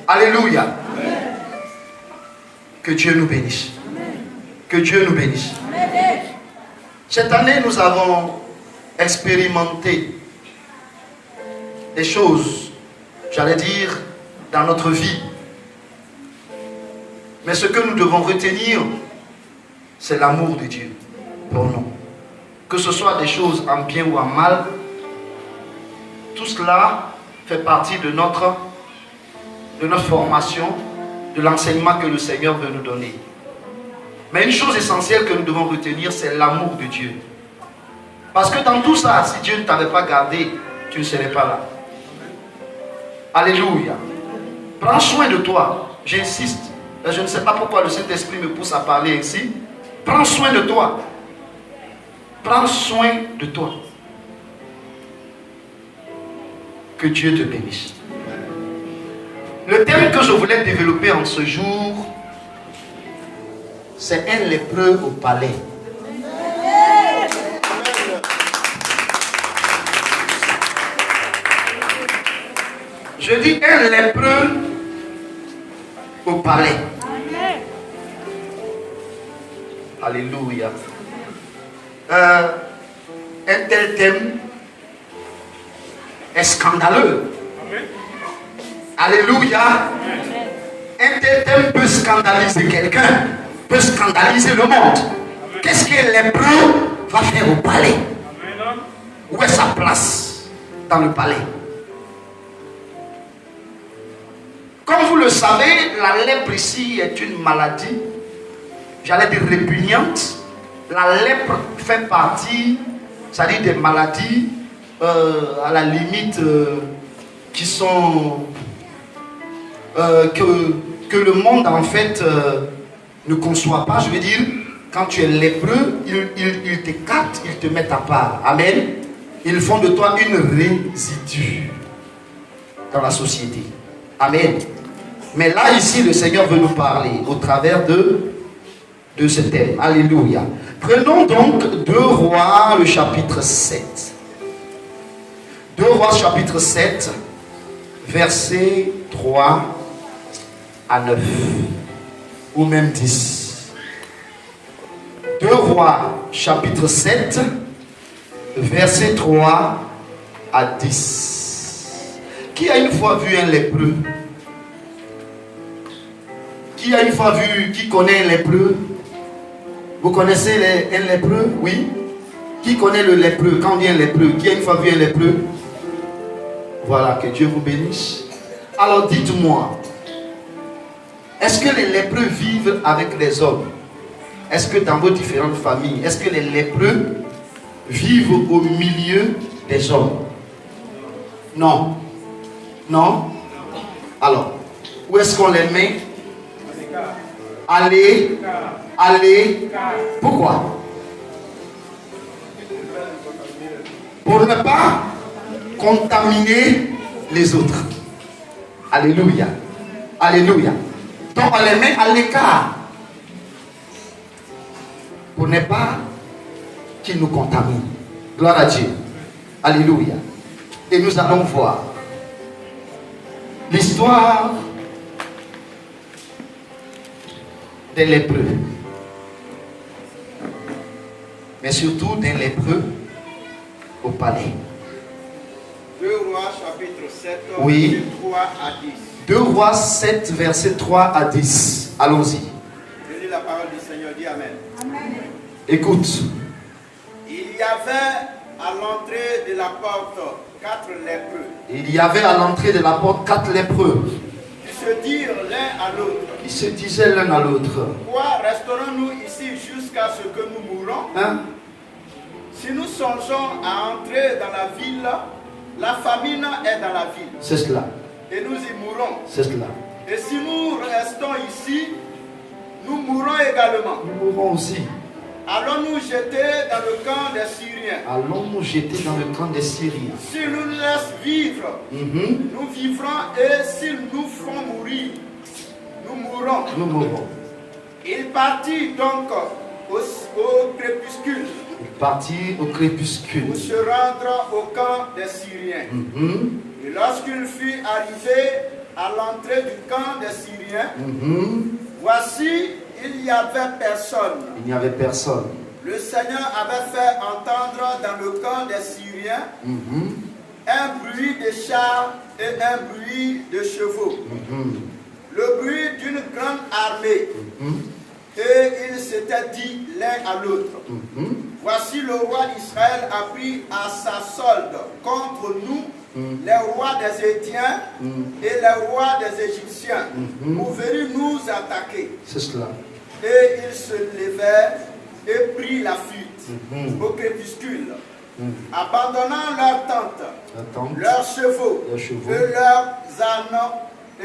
Alléluia. Que Dieu nous bénisse. Que Dieu nous bénisse. Cette année, nous avons expérimenté des choses, j'allais dire, dans notre vie. Mais ce que nous devons retenir, c'est l'amour de Dieu pour nous. Que ce soit des choses en bien ou en mal, tout cela fait partie de notre formation, de l'enseignement que le Seigneur veut nous donner. Mais une chose essentielle que nous devons retenir, c'est l'amour de Dieu. Parce que dans tout ça, si Dieu ne t'avait pas gardé, tu ne serais pas là. Alléluia. Prends soin de toi. J'insiste. Je ne sais pas pourquoi le Saint-Esprit me pousse à parler ainsi. Prends soin de toi. Prends soin de toi. Que Dieu te bénisse. Le thème que je voulais développer en ce jour, c'est un lépreux au palais. Je dis un lépreux au palais. Alléluia. Un tel thème est scandaleux. Alléluia. Un tel thème peut scandaliser quelqu'un, peut scandaliser le monde. Qu'est-ce que lépreux va faire au palais? Où est sa place dans le palais? Comme vous le savez, la lèpre ici est une maladie, j'allais dire répugnante. La lèpre fait partie, c'est-à-dire des maladies à la limite qui sont que le monde en fait ne conçoit pas. Je veux dire, quand tu es lépreux, ils t'écartent, ils te mettent à part. Amen. Ils font de toi une résidue dans la société. Amen. Mais là, ici, le Seigneur veut nous parler au travers de ce thème. Alléluia. Prenons donc 2 Rois, le chapitre 7. 2 Rois, chapitre 7, versets 3 à 9. Ou même 10. 2 Rois, chapitre 7, versets 3 à 10. Qui a une fois vu un lépreux? Qui a une fois vu, qui connaît un lépreux? Vous connaissez un lépreux? Oui. Qui connaît le lépreux? Quand on dit un lépreux, qui a une fois vu un lépreux? Voilà, que Dieu vous bénisse. Alors dites-moi, est-ce que les lépreux vivent avec les hommes? Est-ce que dans vos différentes familles, est-ce que les lépreux vivent au milieu des hommes? Non. Non? Alors, où est-ce qu'on les met? Allez. Pourquoi? Pour ne pas contaminer les autres. Alléluia. Alléluia. Donc on les met à l'écart pour ne pas qu'ils nous contaminent. Gloire à Dieu. Alléluia. Et nous allons voir l'histoire des lépreux, mais surtout des lépreux au palais. 2 Rois chapitre 7, oui. 3 à 10. 2 Rois 7, verset 3 à 10. Allons-y. Je lis la parole du Seigneur, dis Amen. Amen. Écoute. Il y avait à l'entrée de la porte 4 lépreux. Il y avait à l'entrée de la porte 4 lépreux. Qui se dirent l'un à l'autre. Qui se disaient l'un à l'autre. Pourquoi resterons-nous ici jusqu'à ce que nous mourons? Hein? Si nous songeons à entrer dans la ville, la famine est dans la ville. C'est cela. Et nous y mourrons. C'est cela. Et si nous restons ici, nous mourrons également. Nous mourrons aussi. Allons-nous jeter dans le camp des Syriens? Allons-nous jeter dans le camp des Syriens? S'ils nous laissent vivre, nous vivrons, et s'ils nous font mourir, nous mourrons. Nous mourrons. Il partit donc au crépuscule. Il partit au crépuscule. Pour se rendre au camp des Syriens. Et lorsqu'il fut arrivé à l'entrée du camp des Syriens, voici, il n'y avait personne. Il n'y avait personne. Le Seigneur avait fait entendre dans le camp des Syriens un bruit de chars et un bruit de chevaux. Le bruit d'une grande armée. Et ils s'étaient dit l'un à l'autre, voici le roi d'Israël a pris à sa solde contre nous les rois des Hétiens et les rois des Égyptiens pour venir nous attaquer. C'est cela. Et ils se levèrent et prirent la fuite au crépuscule, abandonnant leurs tentes, leurs chevaux, et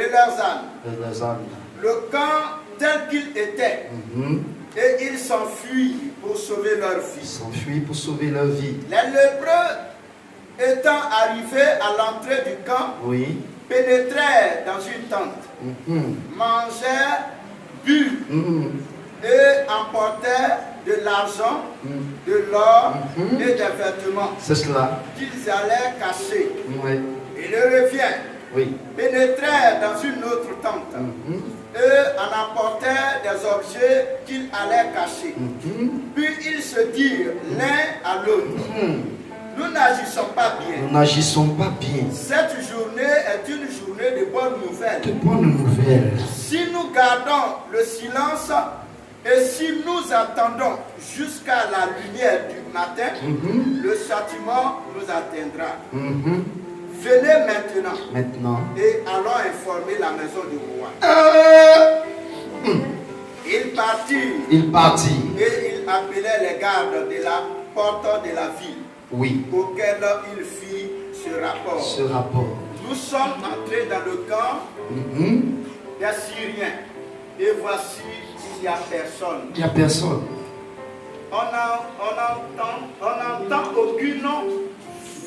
leurs ânes. Le camp tel qu'il était, et ils s'enfuient pour sauver leur vie. Les lépreux étant arrivés à l'entrée du camp, pénétrèrent dans une tente, mangèrent, burent et emportèrent de l'argent, de l'or et des vêtements qu'ils allaient cacher. Et le revient, pénétrèrent dans une autre tente. Eux en apportèrent des objets qu'ils allaient cacher. Puis ils se dirent l'un à l'autre, nous n'agissons pas bien. Cette journée est une journée de bonnes nouvelles. Si nous gardons le silence et si nous attendons jusqu'à la lumière du matin, le châtiment nous atteindra. Venez maintenant et allons informer la maison du roi. Il partit et il appelait les gardes de la porte de la ville, auquel il fit ce rapport. Nous sommes entrés dans le camp des Syriens et voici il n'y a personne. On n'entend aucune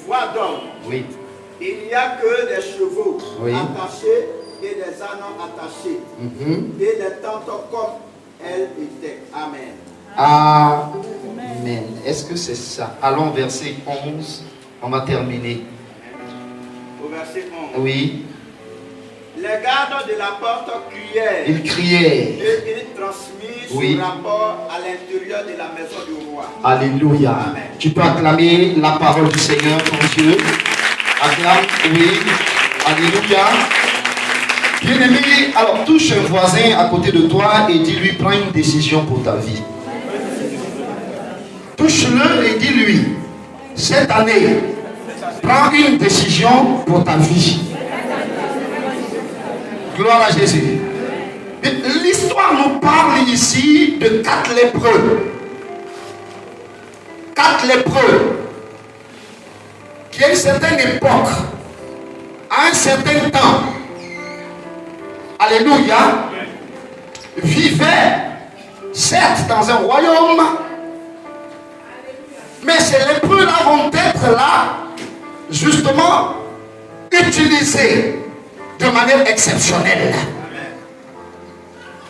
voix d'homme. Il n'y a que des chevaux attachés et des ânes attachés. Et les tentes comme elles étaient. Amen. Amen. Est-ce que c'est ça? Allons verset 11. On va terminer. Au verset 11. Oui. Les gardes de la porte crièrent. Ils criaient. Et ils transmirent ce rapport à l'intérieur de la maison du roi. Alléluia. Amen. Tu peux acclamer la parole du Seigneur, ton Dieu. Acclame, alléluia. Bien-aimé, alors touche un voisin à côté de toi et dis-lui, prends une décision pour ta vie. Touche-le et dis-lui, cette année, prends une décision pour ta vie. Gloire à Jésus. L'histoire nous parle ici de 4 lépreux. 4 lépreux qui à une certaine époque, à un certain temps, alléluia, vivaient certes dans un royaume, mais ces lépreux-là vont être là, justement, utilisés de manière exceptionnelle.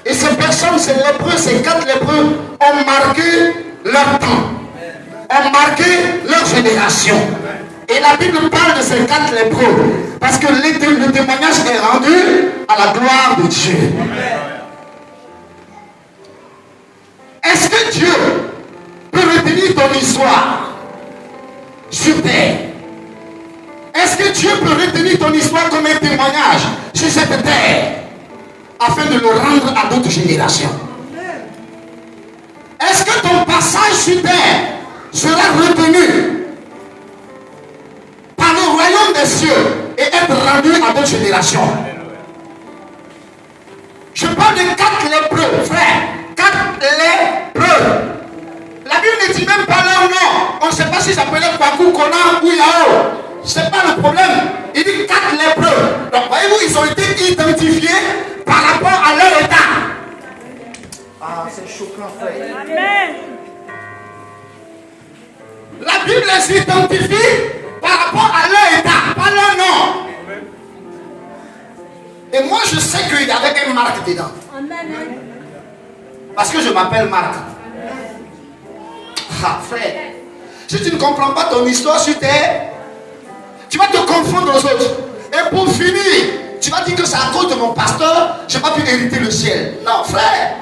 Et ces personnes, ces lépreux, ces 4 lépreux, ont marqué leur temps, ont marqué leur génération. Et la Bible parle de ces 4 lépreux, parce que le témoignage est rendu à la gloire de Dieu. Est-ce que Dieu peut retenir ton histoire sur terre? Est-ce que Dieu peut retenir ton histoire comme un témoignage sur cette terre afin de le rendre à d'autres générations? Est-ce que ton passage sur terre sera retenu par le royaume des cieux et être rendu à d'autres générations? Je parle de 4 lépreux, frère. 4 lépreux. La Bible ne dit même pas leur nom. On ne sait pas si ça s'appelait Kwaku, Kona ou Yao. Ce n'est pas le problème. Il dit 4 lépreux. Donc voyez-vous, ils ont été identifiés par rapport à leur état. Ah, c'est choquant, frère. Amen. La Bible les identifie par rapport à leur état, pas leur nom. Et moi, je sais qu'il y avait une marque dedans. Amen. Parce que je m'appelle Marc. Ah, frère, si tu ne comprends pas ton histoire sur terre, tu vas te confondre aux autres. Et pour finir, Tu vas dire que c'est à cause de mon pasteur, je n'ai pas pu hériter le ciel. Non, frère.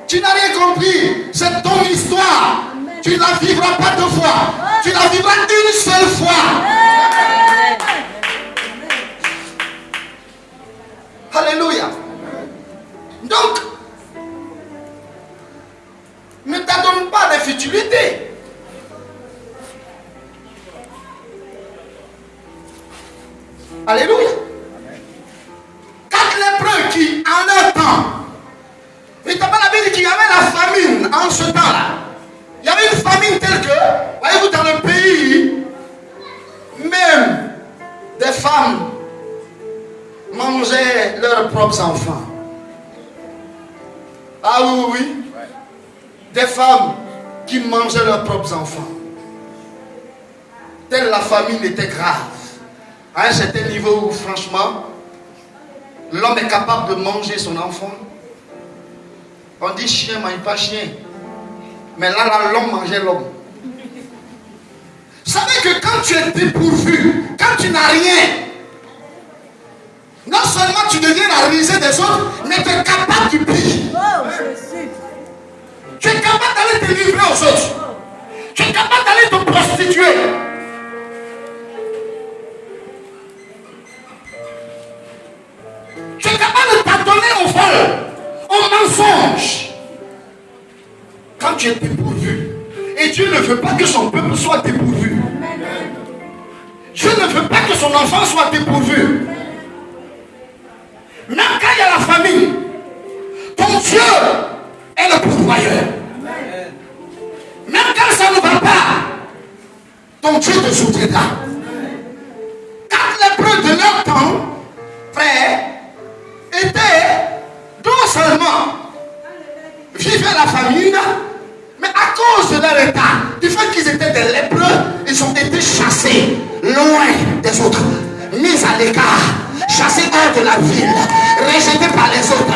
Tu n'as rien compris. C'est ton histoire. Tu ne la vivras pas deux fois. Tu la vivras une seule fois. Alléluia. Donc, ne t'adonne pas des futilités. Alléluia. 4 lépreux qui, en leur temps, il n'y a pas la Bible qu'il y avait la famine en ce temps-là. Il y avait une famine telle que, voyez-vous, dans le pays, même des femmes mangeaient leurs propres enfants. Ah oui, oui, oui. Des femmes qui mangeaient leurs propres enfants. Telle la famine était grave. À un certain niveau où, franchement, l'homme est capable de manger son enfant. On dit chien mange pas chien. Mais là, l'homme mangeait l'homme. Vous savez que quand tu es dépourvu, quand tu n'as rien, non seulement tu deviens la risée des autres, mais tu es capable du pire. Tu es capable d'aller te livrer aux autres. Tu es capable d'aller te prostituer. Tu es capable de t'adonner au vol, au mensonge. Quand tu es dépourvu, et Dieu ne veut pas que son peuple soit dépourvu. Dieu ne veut pas que son enfant soit dépourvu. Même quand il y a la famine, ton Dieu est le pourvoyeur. Même quand ça ne va pas, ton Dieu te soutiendra. 4 lépreux de leur temps, frère, étaient non seulement vivaient la famine, mais à cause de leur état, du fait qu'ils étaient des lépreux, ils ont été chassés loin des autres, mis à l'écart, chassés hors de la ville, rejetés par les autres.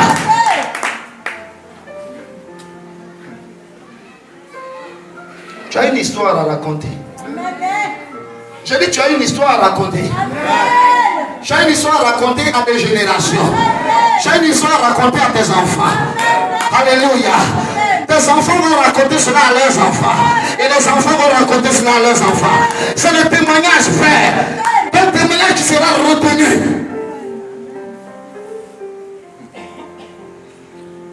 Tu as une histoire à raconter. Je dis, tu as une histoire à raconter. Tu as une histoire à raconter à des générations. Tu as une histoire à raconter à tes enfants. Alléluia. Tes enfants vont raconter cela à leurs enfants. Et les enfants vont raconter cela à leurs enfants. C'est le témoignage, frère. Un témoignage qui sera retenu.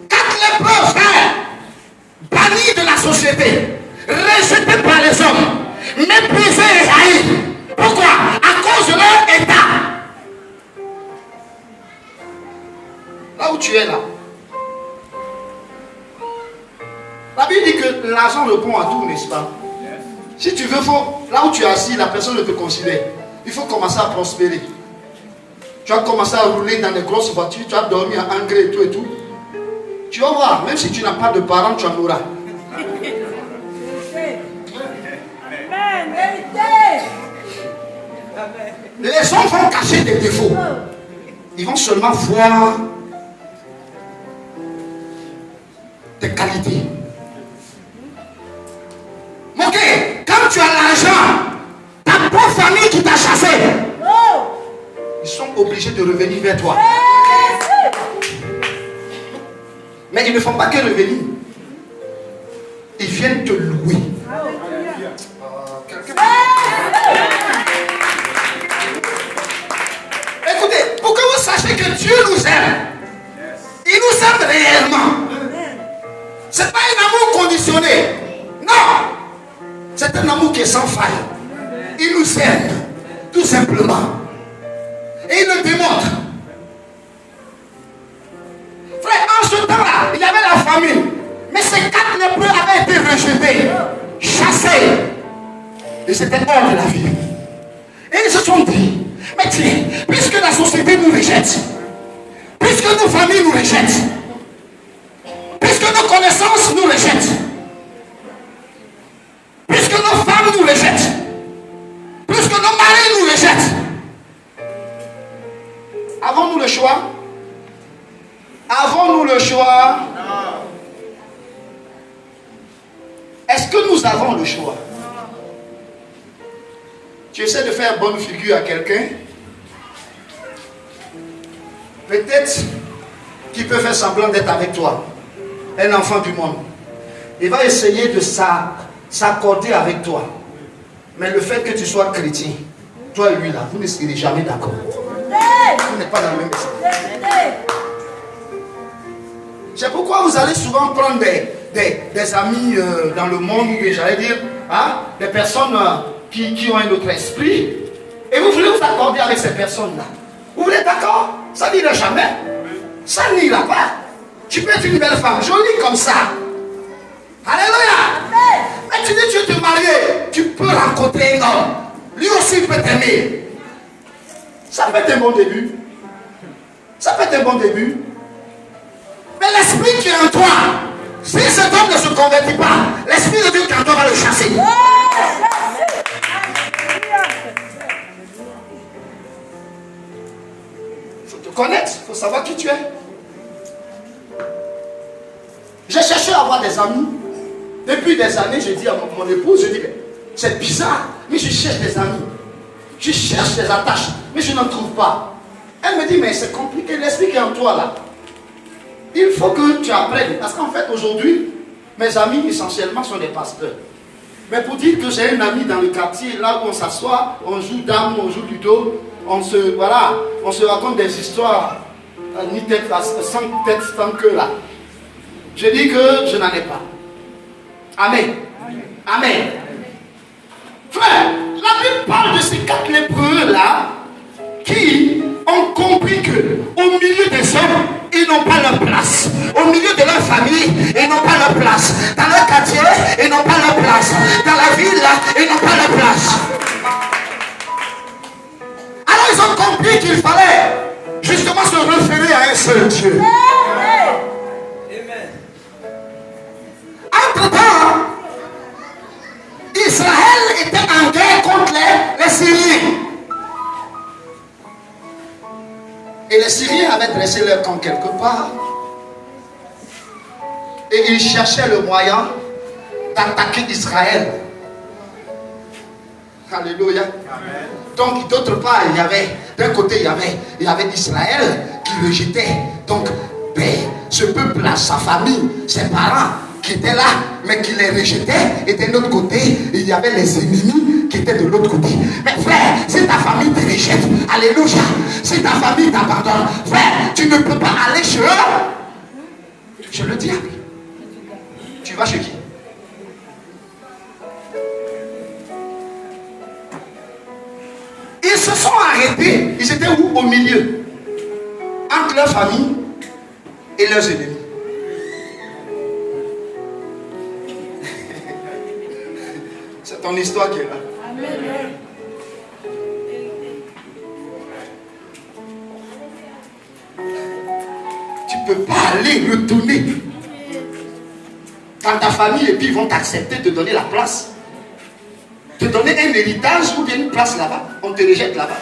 4 lépreux, frère, bannis de la société, rejetés par les hommes, méprisés et haïs. Pourquoi? À cause de leur état. Là où tu es là, la Bible dit que l'argent répond à tout, n'est-ce pas? Si tu veux, là où tu es assis, la personne ne te considère. Il faut commencer à prospérer. Tu vas commencer à rouler dans des grosses voitures, tu vas dormir en engrais et tout. Tu vas voir, même si tu n'as pas de parents, tu en auras. Les hommes vont cacher des défauts. Ils vont seulement voir tes qualités. Ok, quand tu as l'argent, ta propre famille qui t'a chassé, ils sont obligés de revenir vers toi. Mais ils ne font pas que revenir. Ils viennent te louer. Écoutez, pour que vous sachiez que Dieu nous aime, il nous aime réellement. Ce n'est pas un amour conditionné. Non. C'est un amour qui est sans faille. Il nous aime, tout simplement. Et il le démontre. Frère, en ce temps-là, il y avait la famine. Mais ces 4 lépreux avaient été rejetés, chassés. Et c'était hors de la vie. Et ils se sont dit, mais tiens, puisque la société nous rejette, puisque nos familles nous rejettent, puisque nos connaissances nous rejettent, puisque nos femmes nous rejettent, puisque nos maris nous rejettent, avons-nous le choix? Avons-nous le choix? Est-ce que nous avons le choix? Tu essaies de faire bonne figure à quelqu'un, peut-être qu'il peut faire semblant d'être avec toi, un enfant du monde. Il va essayer de s'accorder avec toi. Mais le fait que tu sois chrétien, toi et lui là, vous ne serez jamais d'accord. Vous n'êtes pas dans le même sens. C'est pourquoi vous allez souvent prendre des amis dans le monde, ou j'allais dire, hein, des personnes qui ont un autre esprit. Et vous voulez vous accorder avec ces personnes-là. Vous voulez d'accord? Ça n'ira jamais. Ça n'ira pas. Tu peux être une belle femme, jolie comme ça. Alléluia. Mais tu dis tu veux te marier, tu peux rencontrer un homme. Lui aussi il peut t'aimer. Ça peut être un bon début. Ça peut être un bon début. Mais l'esprit qui est en toi, si cet homme ne se convertit pas, l'esprit de Dieu qui est en toi va le chasser. Il faut te connaître, il faut savoir qui tu es. J'ai cherché à avoir des amis. Depuis des années, je dis à mon épouse, je dis, c'est bizarre, mais je cherche des amis. Je cherche des attaches, mais je n'en trouve pas. Elle me dit, mais c'est compliqué, l'esprit qui est en toi là. Il faut que tu apprennes. Parce qu'en fait, aujourd'hui, mes amis essentiellement sont des pasteurs. Mais pour dire que j'ai un ami dans le quartier, là où on s'assoit, on joue dame, on joue ludo, on se raconte des histoires, ni tête, sans tête, sans queue là. Je dis que je n'en ai pas. Amen. Amen. Frère, la Bible parle de ces 4 lépreux là qui ont compris que au milieu des hommes, ils n'ont pas leur place. Au milieu de leur famille, ils n'ont pas leur place. Dans leur quartier, ils n'ont pas leur place. Dans la ville, là, ils n'ont pas leur place. Alors ils ont compris qu'il fallait justement se référer à un seul Dieu. Entre-temps, Israël était en guerre contre les Syriens. Et les Syriens avaient dressé leur camp quelque part. Et ils cherchaient le moyen d'attaquer Israël. Alléluia. Amen. Donc d'autre part, il y avait, d'un côté, il y avait Israël qui rejetait. Donc, ce peuple-là, sa famille, ses parents qui étaient là, mais qui les rejetaient. Et de l'autre côté, il y avait les ennemis qui étaient de l'autre côté. Mais frère, si ta famille te rejette, alléluia, si ta famille t'abandonne, frère, tu ne peux pas aller chez eux. Je le dis. Tu vas chez qui? Ils se sont arrêtés. Ils étaient où? Au milieu. Entre leur famille et leurs ennemis. C'est ton histoire qui est là. Amen. Tu ne peux pas aller retourner dans ta famille et puis ils vont t'accepter de te donner la place. Te donner un héritage ou bien une place là-bas. On te rejette là-bas.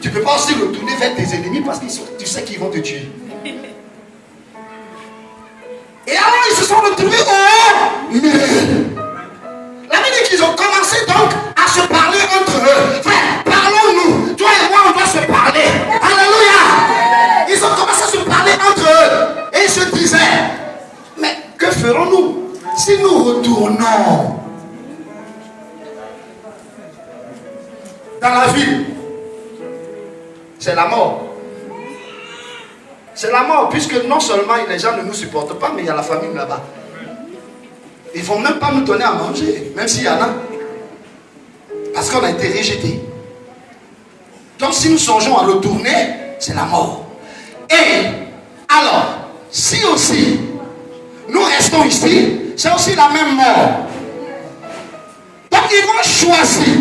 Tu ne peux pas aussi retourner vers tes ennemis parce que tu sais qu'ils vont te tuer. Et alors ils se sont retrouvés au milieu. La Bible dit qu'ils ont commencé donc à se parler entre eux. Frère, parlons-nous. Toi et moi, on doit se parler. Alléluia. Ils ont commencé à se parler entre eux. Et ils se disaient, mais que ferons-nous si nous retournons dans la ville? C'est la mort. C'est la mort, puisque non seulement les gens ne nous supportent pas, mais il y a la famine là-bas. Ils ne vont même pas nous donner à manger, même s'il y en a. Parce qu'on a été rejetés. Donc si nous songeons à retourner, c'est la mort. Et alors, si aussi nous restons ici, c'est aussi la même mort. Donc ils vont choisir.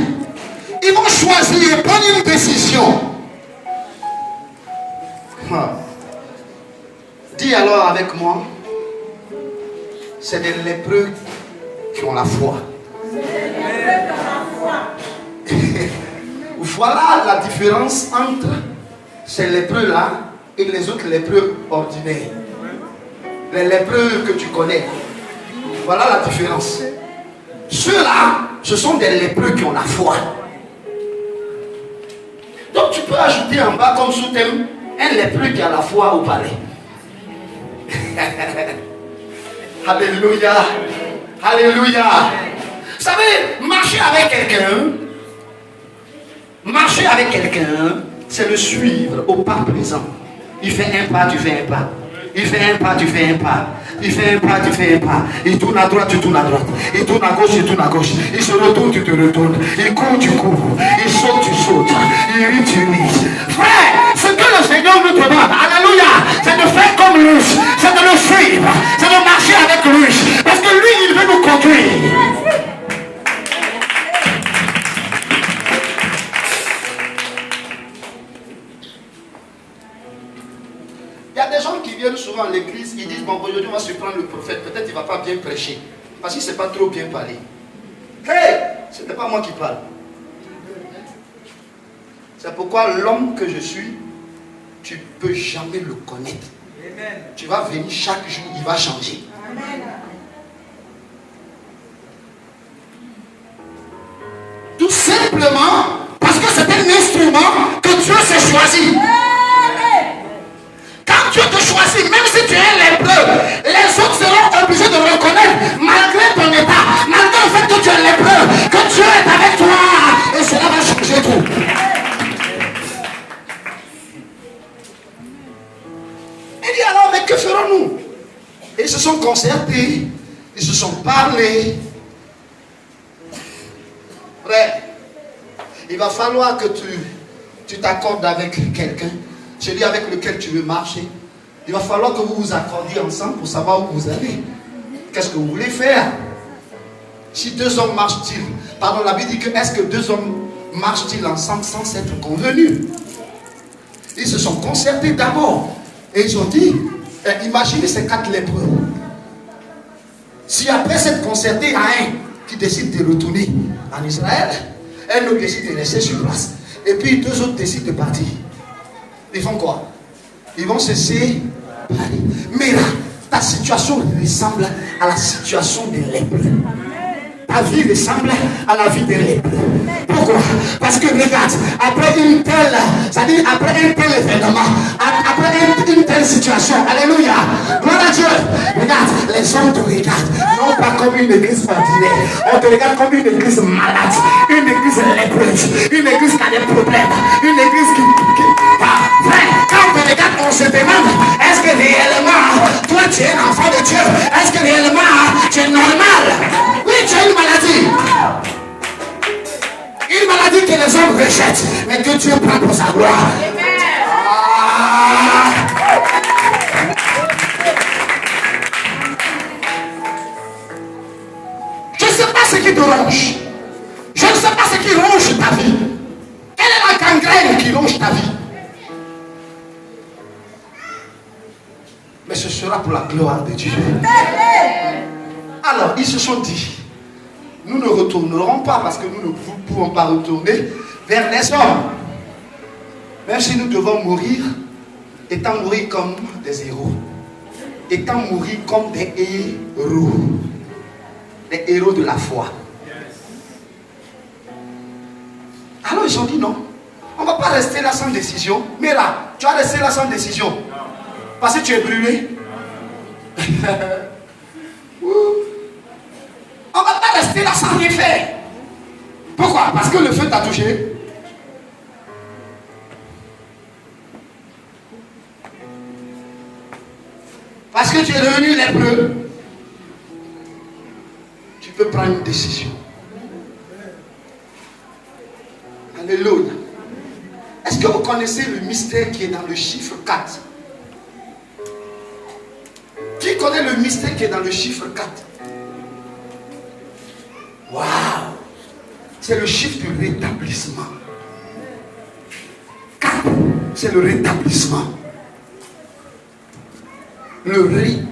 Ils vont choisir et prendre une décision. Dis alors avec moi, c'est des lépreux qui ont la foi. Voilà la différence entre ces lépreux-là et les autres lépreux ordinaires. Les lépreux que tu connais. Voilà la différence. Ceux-là, ce sont des lépreux qui ont la foi. Donc tu peux ajouter en bas comme sous-thème Un lépreux qui a la foi au palais. Alléluia. Alléluia. Vous savez, marcher avec quelqu'un, c'est le suivre au pas présent. Il fait un pas, tu fais un pas. Il fait un pas, tu fais un pas. Il fait un pas, tu fais un pas. Il tourne à droite, tu tournes à droite. Il tourne à gauche, tu tournes à gauche. Il se retourne, tu te retournes. Il court, tu cours. Il saute, tu sautes. Il rit, tu ris. Frère, ce que le Seigneur nous demande, alléluia, c'est de faire comme lui. C'est de le suivre. C'est de marcher avec lui. Parce que lui, il veut nous conduire. Il y a des gens qui viennent souvent à l'église, ils disent, bon, aujourd'hui on va surprendre le prophète, peut-être il ne va pas bien prêcher, parce qu'il ne sait pas trop bien parler. Hey, ce n'est pas moi qui parle. C'est pourquoi l'homme que je suis, tu ne peux jamais le connaître. Amen. Tu vas venir chaque jour, il va changer. Amen. Tout simplement parce que c'est un instrument que Dieu s'est choisi. Quand Dieu te choisit, même si tu es un lépreux, les autres seront obligés de le reconnaître malgré ton état, malgré le fait que tu es lépreux, que Dieu est avec toi et cela va changer tout. Il dit alors, mais que ferons-nous? Et ils se sont concertés, ils se sont parlé. Frère, il va falloir que tu t'accordes avec quelqu'un, celui avec lequel tu veux marcher. Il va falloir que vous vous accordiez ensemble pour savoir où vous allez. Qu'est-ce que vous voulez faire? Si deux hommes marchent-ils, pardon, la Bible dit que est-ce que deux hommes marchent-ils ensemble sans s'être convenus? Ils se sont concertés d'abord et ils ont dit, imaginez ces 4 lépreux. Si après s'être concerté, il y a un qui décide de retourner en Israël, un autre décide de rester sur place, et puis 2 autres décident de partir. Ils font quoi? Ils vont cesser. Mais là, ta situation ressemble à la situation des lépreux. Ta vie ressemble à la vie des lépreux. Pourquoi? Parce que regarde, après une telle, c'est-à-dire après un tel événement, après une telle situation, alléluia, gloire à Dieu, regarde, les hommes te regardent, non pas comme une église ordinaire, on te regarde comme une église malade, une église lépreuse, une église qui a des problèmes, une église qui frère, quand on te regarde, on se demande, est-ce que réellement, toi tu es un enfant de Dieu, est-ce que réellement, tu es normal? Oui, tu as une maladie. Une maladie que les hommes rejettent, mais que Dieu prend pour sa gloire. Je ne sais pas ce qui te ronge. Je ne sais pas ce qui ronge ta vie. Quelle est la gangrène qui ronge ta vie? Mais ce sera pour la gloire de Dieu. Alors, ils se sont dit, nous ne retournerons pas parce que nous ne pouvons pas retourner vers les hommes. Même si nous devons mourir, étant mourir comme des héros. Étant mourir comme des héros. Des héros de la foi. Alors ils ont dit non. On ne va pas rester là sans décision. Mais là, tu vas rester là sans décision. Parce que tu es brûlé. On ne va pas rester là sans rien faire. Pourquoi? Parce que le feu t'a touché. Parce que tu es devenu lépreux. Tu peux prendre une décision. Alléluia. Est-ce que vous connaissez le mystère qui est dans le chiffre 4? Qui connaît le mystère qui est dans le chiffre 4? Waouh! C'est le chiffre du rétablissement. 4, c'est le rétablissement. Le rétablissement.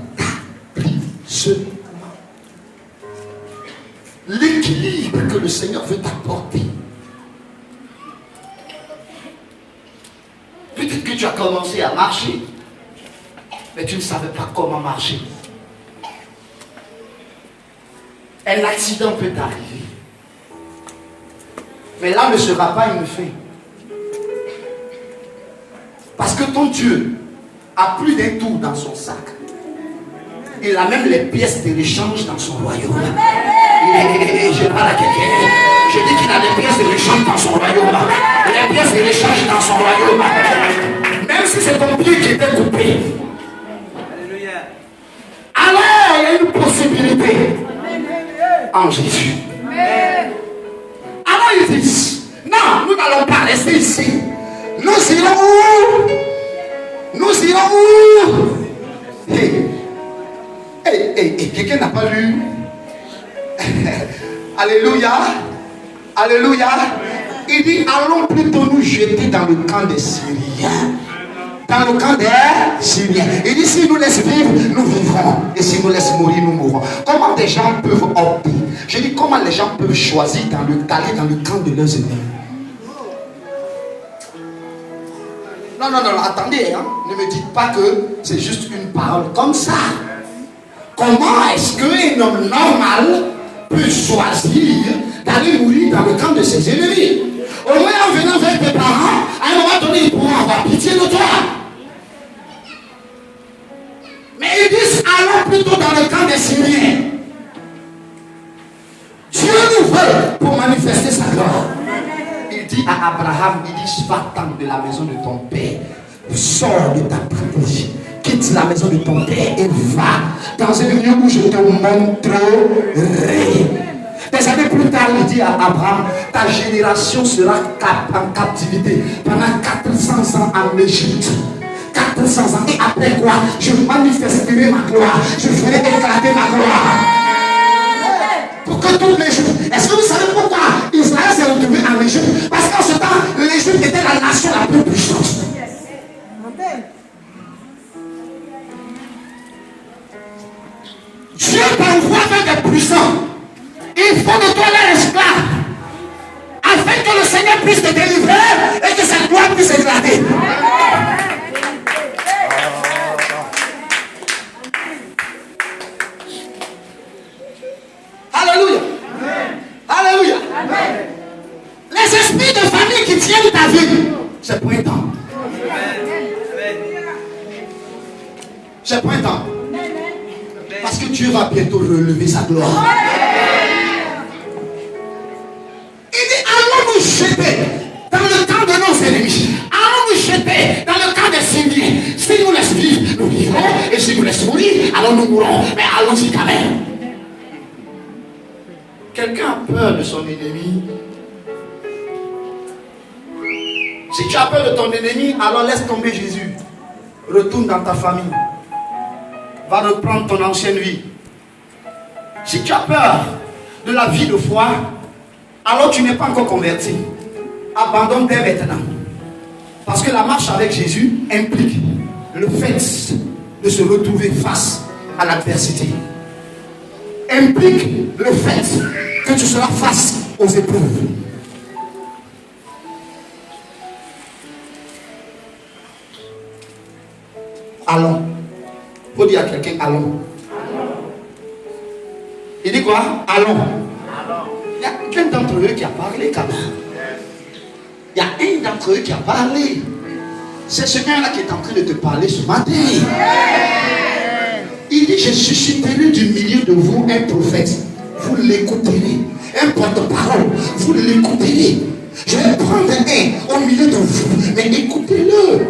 L'équilibre que le Seigneur veut t'apporter. Peut-être que tu as commencé à marcher, mais tu ne savais pas comment marcher. Un accident peut t'arriver. Mais là ne sera pas une fin. Parce que ton Dieu a plus d'un tour dans son sac. Il a même les pièces de l'échange dans son royaume. Je parle à quelqu'un. Je dis qu'il a des pièces de l'échange dans son royaume. Les pièces de l'échange dans son royaume. Même si c'est ton pied qui était coupé. Alors il y a une possibilité en Jésus. Alors ils disent, non, nous n'allons pas rester ici. Nous irons où? Nous irons où? Quelqu'un n'a pas lu? Alléluia. Alléluia. Il dit, allons plutôt nous jeter dans le camp des Syriens. Dans le camp des Syriens. Il dit, si nous laisse vivre, nous vivrons. Et si nous laisse mourir, nous mourrons. Comment des gens peuvent opter? Je dis, comment les gens peuvent choisir d'aller dans le camp de leurs ennemis? Non, attendez, hein. Ne me dites pas que c'est juste une parole comme ça. Comment est-ce qu'un homme normal peut choisir d'aller mourir dans le camp de ses ennemis? Au moins en venant vers tes parents, à un moment donné, ils pourront avoir pitié de toi. Mais ils disent, allons plutôt dans le camp des Syriens. Dieu nous veut pour manifester sa gloire. Il dit à Abraham, il dit, va-t'en de la maison de ton père, sors de ta patrie, quitte la maison de ton père et va dans un lieu où je te montrerai. Des années plus tard, il dit à Abraham, ta génération sera en captivité pendant 400 ans en Égypte. 400 ans. Et après quoi, je manifesterai ma gloire. Je ferai éclater ma gloire. Pour que tous les jours. Est-ce que vous savez pourquoi Israël s'est retrouvé en Égypte? Parce qu'en ce temps, l'Égypte était la nation la plus puissante. Dieu t'envoie vers des puissants. Il faut de toi leur esclave. Afin que le Seigneur puisse te délivrer et que sa gloire puisse éclater. Alléluia. Alléluia. Les esprits de famille qui tiennent ta vie, c'est pour un temps. C'est pour un temps. Parce que Dieu va bientôt relever sa gloire. Il dit, allons nous jeter dans le camp de nos ennemis. Allons nous jeter dans le camp des Syriens. Si nous laissons vivre, nous vivrons. Et si nous laissons mourir, alors nous mourrons. Mais allons-y quand même. Quelqu'un a peur de son ennemi. Si tu as peur de ton ennemi, alors laisse tomber Jésus. Retourne dans ta famille. Va reprendre ton ancienne vie. Si tu as peur de la vie de foi, alors tu n'es pas encore converti. Abandonne dès maintenant. Parce que la marche avec Jésus implique le fait de se retrouver face à l'adversité. Implique le fait que tu seras face aux épreuves. Allons. Il faut dire à quelqu'un, allons. Il dit quoi? Allons. Il y a qu'un d'entre eux qui a parlé quand même. Il y a un d'entre eux qui a parlé. C'est ce gars-là qui est en train de te parler ce matin. Il dit, je susciterai du milieu de vous un prophète. Vous l'écouterez. Un porte-parole. Vous l'écouterez. Je vais prendre un au milieu de vous. Mais écoutez-le.